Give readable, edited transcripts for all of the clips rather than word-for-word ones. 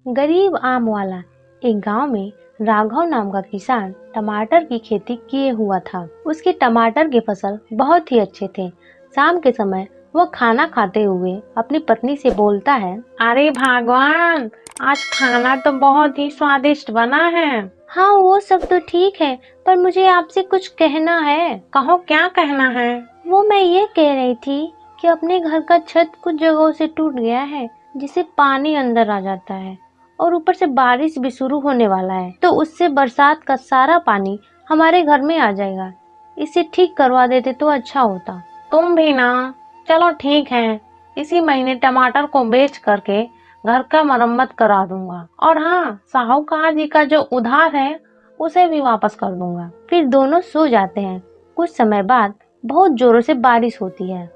गरीब आम वाला। एक गांव में राघव नाम का किसान टमाटर की खेती किए हुआ था। उसके टमाटर की फसल बहुत ही अच्छे थे। शाम के समय वह खाना खाते हुए अपनी पत्नी से बोलता है, अरे भगवान, आज खाना तो बहुत ही स्वादिष्ट बना है। हाँ वो सब तो ठीक है, पर मुझे आपसे कुछ कहना है। कहो, क्या कहना है? वो मैं ये कह रही थी कि अपने घर का छत कुछ जगहों से टूट गया है, जिससे पानी अंदर आ जाता है और ऊपर से बारिश भी शुरू होने वाला है, तो उससे बरसात का सारा पानी हमारे घर में आ जाएगा। इसे ठीक करवा देते तो अच्छा होता। तुम भी ना। चलो ठीक है, इसी महीने टमाटर को बेच करके घर का मरम्मत करा दूंगा, और हाँ, साहूकार जी का जो उधार है उसे भी वापस कर दूंगा। फिर दोनों सो जाते हैं। कुछ समय बाद बहुत जोरों से बारिश होती है।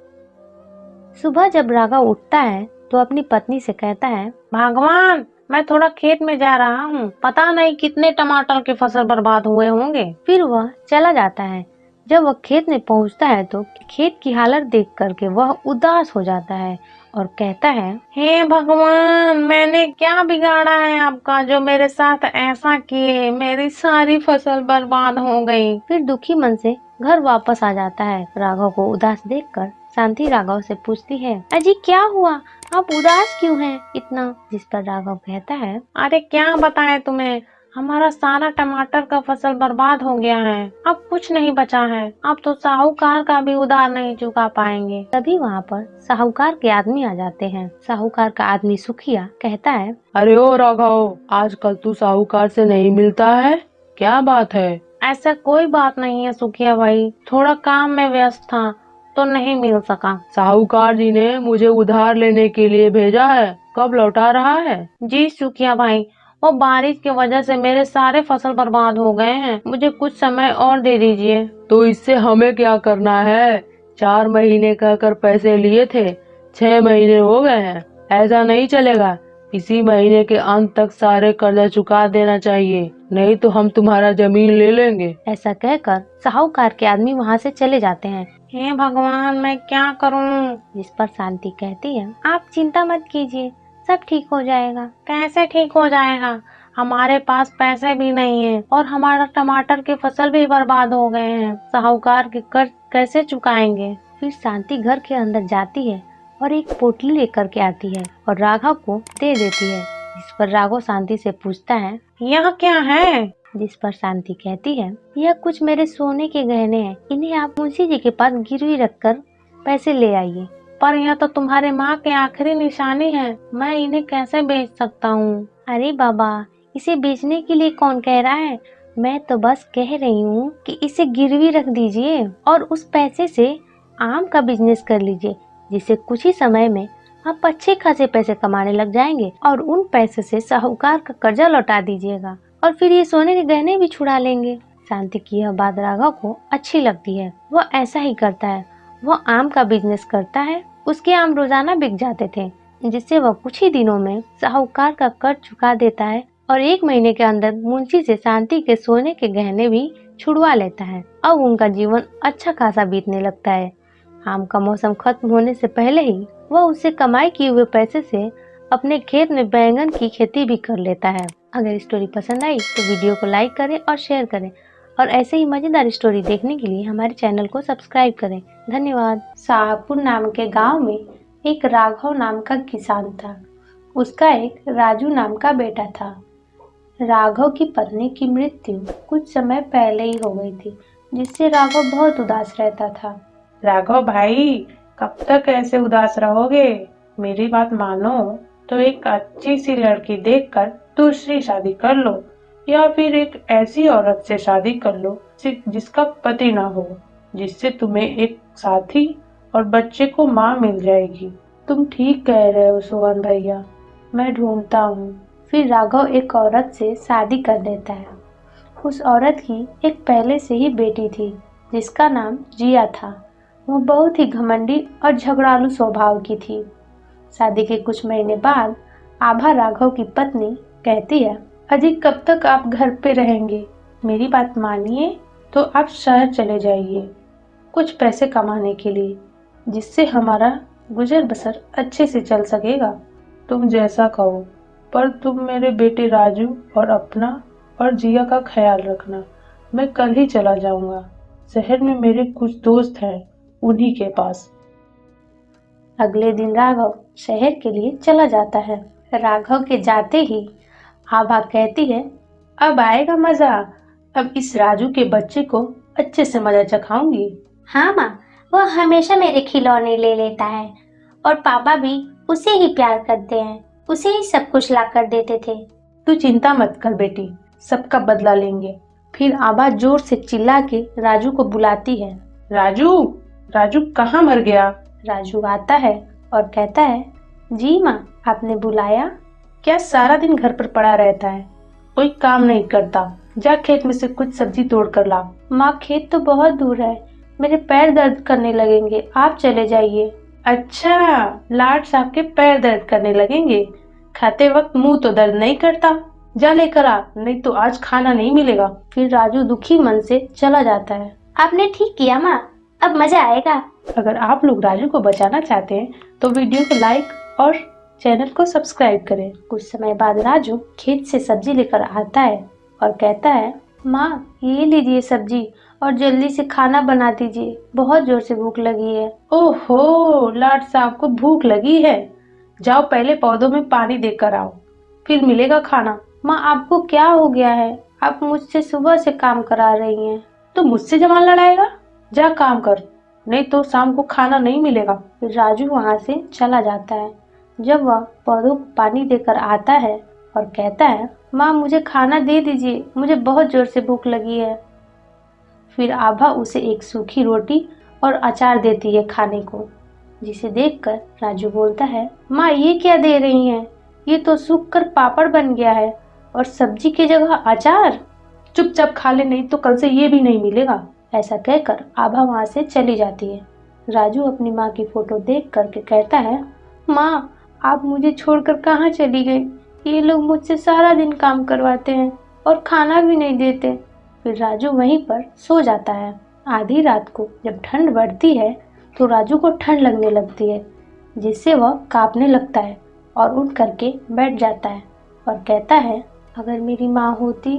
सुबह जब राघव उठता है तो अपनी पत्नी से कहता है, भगवान, मैं थोड़ा खेत में जा रहा हूँ, पता नहीं कितने टमाटर के फसल बर्बाद हुए होंगे। फिर वह चला जाता है। जब वह खेत में पहुंचता है तो खेत की हालत देख करके वह उदास हो जाता है और कहता है, हे भगवान, मैंने क्या बिगाड़ा है आपका जो मेरे साथ ऐसा किए? मेरी सारी फसल बर्बाद हो गई। फिर दुखी मन से घर वापस आ जाता है। राघव को उदास देखकर शांति राघव से पूछती है, अजी क्या हुआ, आप उदास क्यों हैं इतना? जिस पर राघव कहता है, अरे क्या बताएं तुम्हें, हमारा सारा टमाटर का फसल बर्बाद हो गया है। अब कुछ नहीं बचा है। अब तो साहूकार का भी उधार नहीं चुका पाएंगे। तभी वहाँ पर साहूकार के आदमी आ जाते हैं। साहूकार का आदमी सुखिया कहता है, अरे ओ राघव, आजकल तू साहूकार से नहीं मिलता है, क्या बात है? ऐसा कोई बात नहीं है सुखिया भाई, थोड़ा काम में व्यस्त था तो नहीं मिल सका। साहूकार जी ने मुझे उधार लेने के लिए भेजा है, कब लौटा रहा है? जी सुखिया भाई, वो बारिश की वजह से मेरे सारे फसल बर्बाद हो गए हैं, मुझे कुछ समय और दे दीजिए। तो इससे हमें क्या करना है? 4 महीने कहकर पैसे लिए थे, 6 महीने हो गए हैं, ऐसा नहीं चलेगा। इसी महीने के अंत तक सारे कर्जा चुका देना चाहिए, नहीं तो हम तुम्हारा जमीन ले लेंगे। ऐसा कहकर साहूकार के आदमी वहाँ से चले जाते हैं। हे भगवान, मैं क्या करूं? जिस पर शांति कहती है, आप चिंता मत कीजिए, सब ठीक हो जाएगा। कैसे ठीक हो जाएगा? हमारे पास पैसे भी नहीं है और हमारा टमाटर की फसल भी बर्बाद हो गए हैं। साहूकार के कर्ज कैसे चुकाएंगे? फिर शांति घर के अंदर जाती है और एक पोटली लेकर के आती है और राघव को दे देती है। जिस पर राघव शांति से पूछता है, यह क्या है? जिस पर शांति कहती है, यह कुछ मेरे सोने के गहने हैं, इन्हें आप मुंशी जी के पास गिरवी रखकर पैसे ले आइए। पर यह तो तुम्हारे माँ की आखिरी निशानी है, मैं इन्हें कैसे बेच सकता हूँ? अरे बाबा, इसे बेचने के लिए कौन कह रहा है? मैं तो बस कह रही हूँ कि इसे गिरवी रख दीजिए और उस पैसे से आम का बिजनेस कर लीजिए, जिससे कुछ ही समय में आप अच्छे खासे पैसे कमाने लग जाएंगे और उन पैसे से साहूकार का कर्जा लौटा दीजिएगा और फिर ये सोने के गहने भी छुड़ा लेंगे। शांति की यह बात राघव को अच्छी लगती है। वह ऐसा ही करता है। वह आम का बिजनेस करता है। उसके आम रोजाना बिक जाते थे, जिससे वह कुछ ही दिनों में साहूकार का कर्ज चुका देता है और 1 महीने के अंदर मुंशी से शांति के सोने के गहने भी छुड़वा लेता है। अब उनका जीवन अच्छा खासा बीतने लगता है। आम का मौसम खत्म होने से पहले ही वह उससे कमाई किए हुए पैसे से अपने खेत में बैंगन की खेती भी कर लेता है। अगर स्टोरी पसंद आई तो वीडियो को लाइक करें और शेयर करें, और ऐसे ही मजेदार स्टोरी देखने के लिए हमारे चैनल को सब्सक्राइब करें। धन्यवाद। शाहपुर नाम के गांव में एक राघव नाम का किसान था। उसका एक राजू नाम का बेटा था। राघव की पत्नी की मृत्यु कुछ समय पहले ही हो गई थी, जिससे राघव बहुत उदास रहता था। राघव भाई, कब तक ऐसे उदास रहोगे? मेरी बात मानो तो एक अच्छी सी लड़की देखकर दूसरी शादी कर लो, या फिर एक ऐसी औरत से शादी कर लो जिसका पति ना हो, जिससे तुम्हें एक साथी और बच्चे को माँ मिल जाएगी। तुम ठीक कह रहे हो सुवन भैया, मैं ढूंढता हूँ। फिर राघव एक औरत से शादी कर लेता है। उस औरत की एक पहले से ही बेटी थी, जिसका नाम जिया था। वो बहुत ही घमंडी और झगड़ालू स्वभाव की थी। शादी के कुछ महीने बाद आभा राघव की पत्नी कहती है, अजी कब तक आप घर पे रहेंगे? मेरी बात मानिए तो आप शहर चले जाइए कुछ पैसे कमाने के लिए, जिससे हमारा गुजर बसर अच्छे से चल सकेगा। तुम जैसा कहो, पर तुम मेरे बेटे राजू और अपना और जिया का ख्याल रखना। मैं कल ही चला जाऊंगा। शहर में मेरे कुछ दोस्त हैं, उन्हीं के पास। अगले दिन राघव शहर के लिए चला जाता है। राघव के जाते ही आभा कहती है, अब आएगा मजा। अब इस राजू के बच्चे को अच्छे से मजा चखाऊंगी। हाँ माँ, वो हमेशा मेरे खिलौने ले लेता है और पापा भी उसे ही प्यार करते हैं। उसे ही सब कुछ ला कर देते थे। तू चिंता मत कर बेटी, सबका बदला लेंगे। फिर आभा जोर से चिल्ला के राजू को बुलाती है। राजू, राजू कहाँ मर गया? राजू आता है और कहता है, जी माँ, आपने बुलाया? क्या सारा दिन घर पर पड़ा रहता है, कोई काम नहीं करता? जा खेत में से कुछ सब्जी तोड़ कर ला। माँ, खेत तो बहुत दूर है, मेरे पैर दर्द करने लगेंगे, आप चले जाइए। अच्छा, लाड साहब के पैर दर्द करने लगेंगे? खाते वक्त मुंह तो दर्द नहीं करता। जा लेकर आ, नहीं तो आज खाना नहीं मिलेगा। फिर राजू दुखी मन से चला जाता है। आपने ठीक किया माँ, अब मजा आएगा। अगर आप लोग राजू को बचाना चाहते हैं तो वीडियो को लाइक और चैनल को सब्सक्राइब करें। कुछ समय बाद राजू खेत से सब्जी लेकर आता है और कहता है, माँ, ये लीजिए सब्जी और जल्दी से खाना बना दीजिए, बहुत जोर से भूख लगी है। ओहो, लाड साहब को भूख लगी है। जाओ पहले पौधों में पानी देकर आओ, फिर मिलेगा खाना। माँ, आपको क्या हो गया है? आप मुझसे सुबह से काम करा रही हैं। तो मुझसे जवान लड़ाएगा? जा काम कर, नहीं तो शाम को खाना नहीं मिलेगा। फिर राजू वहाँ से चला जाता है। जब वह पौधों को पानी देकर आता है और कहता है, माँ, मुझे खाना दे दीजिए, मुझे बहुत जोर से भूख लगी है। फिर आभा उसे एक सूखी रोटी और अचार देती है खाने को, जिसे देखकर राजू बोलता है, माँ, ये क्या दे रही हैं? ये तो सूख कर पापड़ बन गया है और सब्जी की जगह अचार। चुपचाप खा ले, नहीं तो कल से ये भी नहीं मिलेगा। ऐसा कहकर आभा वहाँ से चली जाती है। राजू अपनी माँ की फोटो देख करके कहता है, माँ, आप मुझे छोड़कर कहाँ चली गई? ये लोग मुझसे सारा दिन काम करवाते हैं और खाना भी नहीं देते। फिर राजू वहीं पर सो जाता है। आधी रात को जब ठंड बढ़ती है तो राजू को ठंड लगने लगती है, जिससे वह कांपने लगता है और उठ करके बैठ जाता है और कहता है, अगर मेरी माँ होती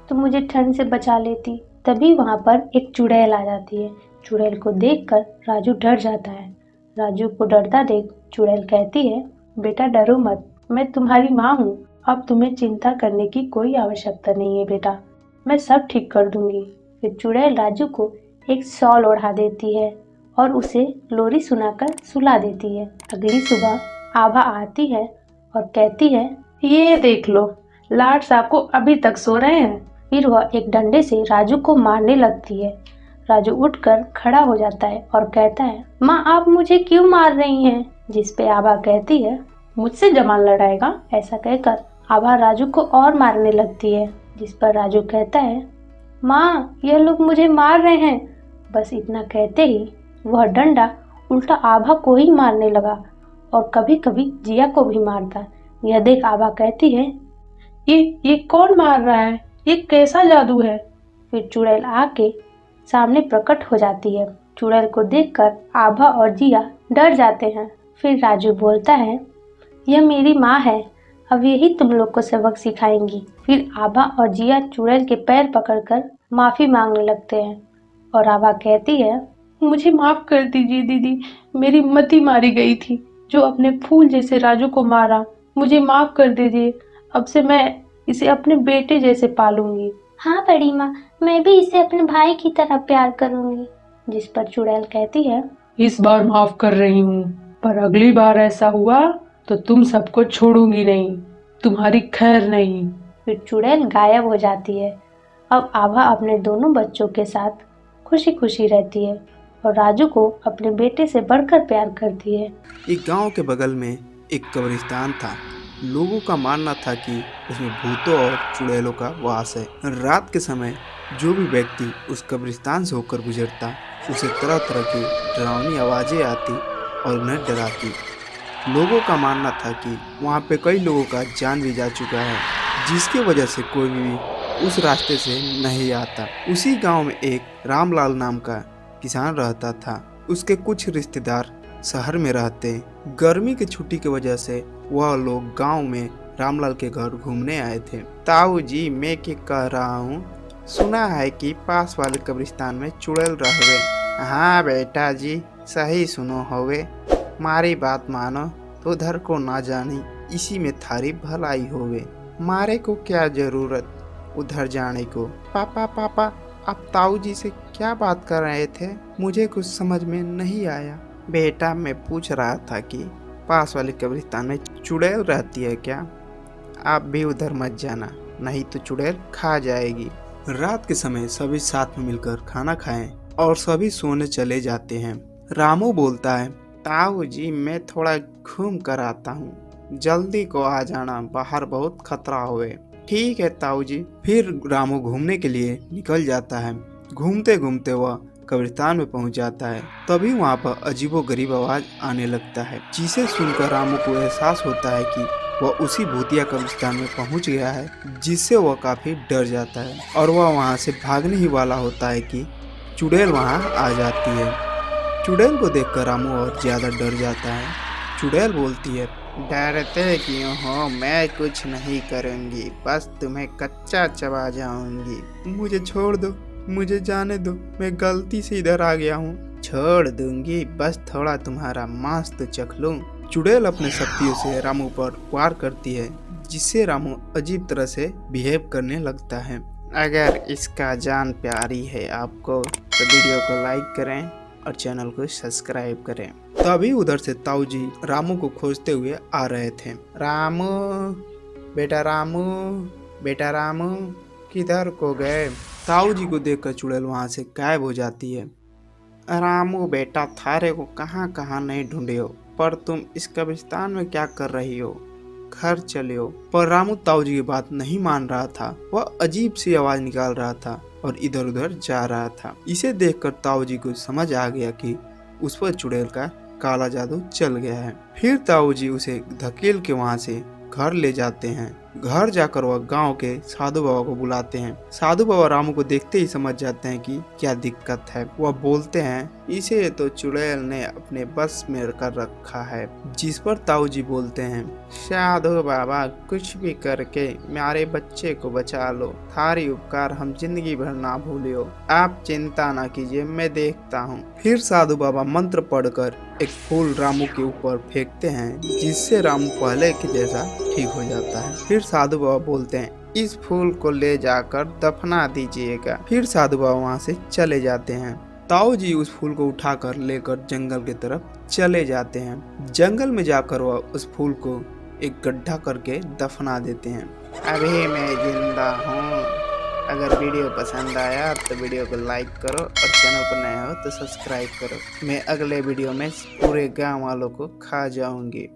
तो मुझे ठंड से बचा लेती। तभी वहाँ पर एक चुड़ैल आ जाती है। चुड़ैल को देखकर राजू डर जाता है। राजू को डरता देख चुड़ैल कहती है, बेटा डरो मत, मैं तुम्हारी माँ हूँ। अब तुम्हें चिंता करने की कोई आवश्यकता नहीं है बेटा, मैं सब ठीक कर दूंगी। फिर चुड़ैल राजू को एक शॉल ओढ़ा देती है और उसे लोरी सुनाकर सुला देती है। अगली सुबह आभा आती है और कहती है, ये देख लो, लाड साहब को अभी तक सो रहे हैं। फिर वह एक डंडे से राजू को मारने लगती है। राजू उठकर खड़ा हो जाता है और कहता है, माँ, आप मुझे क्यों मार रही हैं? जिस पे आभा कहती है, मुझसे जवान लड़ाएगा? ऐसा कहकर आभा राजू को और मारने लगती है। जिस पर राजू कहता है, माँ, यह लोग मुझे मार रहे हैं। बस इतना कहते ही वह डंडा उल्टा आभा को ही मारने लगा और कभी कभी जिया को भी मारता। यह देख आभा कहती है, ये कौन मार रहा है? ये कैसा जादू है? फिर चुड़ैल आके सामने प्रकट हो जाती है। चुड़ैल को देखकर आभा और जिया डर जाते हैं। फिर राजू बोलता है, यह मेरी माँ है, अब यही तुम लोग को सबक सिखाएंगी। फिर आभा और जिया चुड़ैल के पैर पकड़कर माफी मांगने लगते हैं और आभा कहती है, मुझे माफ कर दीजिए दीदी, मेरी मति मारी गई थी, जो अपने फूल जैसे राजू को मारा। मुझे माफ कर दीजिए, अब से मैं इसे अपने बेटे जैसे पालूंगी। हाँ बड़ी माँ, मैं भी इसे अपने भाई की तरह प्यार करूंगी। जिस पर चुड़ैल कहती है, इस बार माफ कर रही हूँ, पर अगली बार ऐसा हुआ तो तुम सबको छोड़ूंगी नहीं, तुम्हारी खैर नहीं। फिर चुड़ैल गायब हो जाती है। अब आभा अपने दोनों बच्चों के साथ खुशी खुशी रहती है और राजू को अपने बेटे से बढ़कर प्यार करती है। एक गांव के बगल में एक कब्रिस्तान था। लोगों का मानना था कि उसमें भूतों और चुड़ैलों का वास है। रात के समय जो भी व्यक्ति उस कब्रिस्तान से होकर गुजरता, उसे तरह तरह की डरावनी आवाज़ें आती और उन्हें डराती। लोगों का मानना था कि वहाँ पे कई लोगों का जान भी जा चुका है, जिसकी वजह से कोई भी उस रास्ते से नहीं आता। उसी गांव में एक रामलाल नाम का किसान रहता था। उसके कुछ रिश्तेदार शहर में रहते। गर्मी की छुट्टी की वजह से वह लोग गांव में रामलाल के घर घूमने आए थे। ताऊ जी, मैं क्या कह रहा हूँ, सुना है कि पास वाले कब्रिस्तान में चुड़ैल रहवे। हाँ बेटा जी, सही सुनो होवे, मारी बात मानो तो उधर को ना जानी, इसी में थारी भलाई होवे। मारे को क्या जरूरत उधर जाने को। पापा पापा, आप ताऊ जी से क्या बात कर रहे थे, मुझे कुछ समझ में नहीं आया। बेटा, मैं पूछ रहा था कि पास वाले कब्रिस्तान में चुड़ैल रहती है क्या। आप भी उधर मत जाना, नहीं तो चुड़ैल खा जाएगी। रात के समय सभी साथ में मिलकर खाना खाएं और सभी सोने चले जाते हैं। रामू बोलता है, ताऊ जी मैं थोड़ा घूम कर आता हूँ, जल्दी को आ जाना, बाहर बहुत खतरा हुए। ठीक है ताऊ जी। फिर रामू घूमने के लिए निकल जाता है। घूमते घूमते वह कब्रिस्तान में पहुंच जाता है। तभी वहां पर अजीबोगरीब आवाज आने लगता है, जिसे सुनकर रामू को एहसास होता है कि वह उसी भूतिया कब्रिस्तान में पहुंच गया है, जिससे वह काफी डर जाता है और वह वहां से भागने ही वाला होता है कि चुड़ैल वहां आ जाती है। चुड़ैल को देखकर रामू और ज्यादा डर जाता है। चुड़ैल बोलती है, डरते क्यों हो, मैं कुछ नहीं करूंगी, बस तुम्हें कच्चा चबा जाऊंगी। मुझे छोड़ दो, मुझे जाने दो, मैं गलती से इधर आ गया हूँ। छोड़ दूंगी, बस थोड़ा तुम्हारा मांस तो चख लूं। चुड़ैल अपने शक्तियों से रामू पर वार करती है, जिससे रामू अजीब तरह से बिहेव करने लगता है। अगर इसका जान प्यारी है आपको तो वीडियो को लाइक करें और चैनल को सब्सक्राइब करें। तभी उधर से ताऊ जी रामू को खोजते हुए आ रहे थे। रामू, बेटा रामू, बेटा रामू, किधर को गए। ताऊ जी को देखकर चुड़ैल वहां से गायब हो जाती है। रामू बेटा, थारे को कहाँ कहाँ नहीं ढूंढे हो, पर तुम इस कब्रिस्तान में क्या कर रही हो, घर चले हो। पर रामू ताऊ जी की बात नहीं मान रहा था। वह अजीब सी आवाज निकाल रहा था और इधर उधर जा रहा था। इसे देखकर ताऊ जी को समझ आ गया कि उस पर चुड़ैल का काला जादू चल गया है। फिर ताऊ जी उसे धकेल के वहां से घर ले जाते हैं। घर जाकर वह गांव के साधु बाबा को बुलाते हैं। साधु बाबा रामू को देखते ही समझ जाते हैं कि क्या दिक्कत है। वह बोलते हैं, इसे तो चुड़ैल ने अपने बस में कर रखा है। जिस पर ताऊ जी बोलते हैं, साधु बाबा कुछ भी करके मेरे बच्चे को बचा लो, थारी उपकार हम जिंदगी भर ना भूलियो, आप चिंता ना कीजिए, मैं देखता हूँ। फिर साधु बाबा मंत्र पढ़कर एक फूल रामू के ऊपर फेंकते हैं, जिससे रामू पहले के जैसा ठीक हो जाता है। फिर साधु बाबा बोलते हैं, इस फूल को ले जाकर दफना दीजिएगा। फिर साधु बाबा वहाँ से चले जाते हैं। ताऊ जी उस फूल को उठाकर लेकर जंगल की तरफ चले जाते हैं। जंगल में जाकर वह उस फूल को एक गड्ढा करके दफना देते हैं। अभी मैं जिंदा हूँ। अगर वीडियो पसंद आया तो वीडियो को लाइक करो और चैनल पर नया हो तो सब्सक्राइब करो। मैं अगले वीडियो में पूरे गांव वालों को खा जाऊंगी।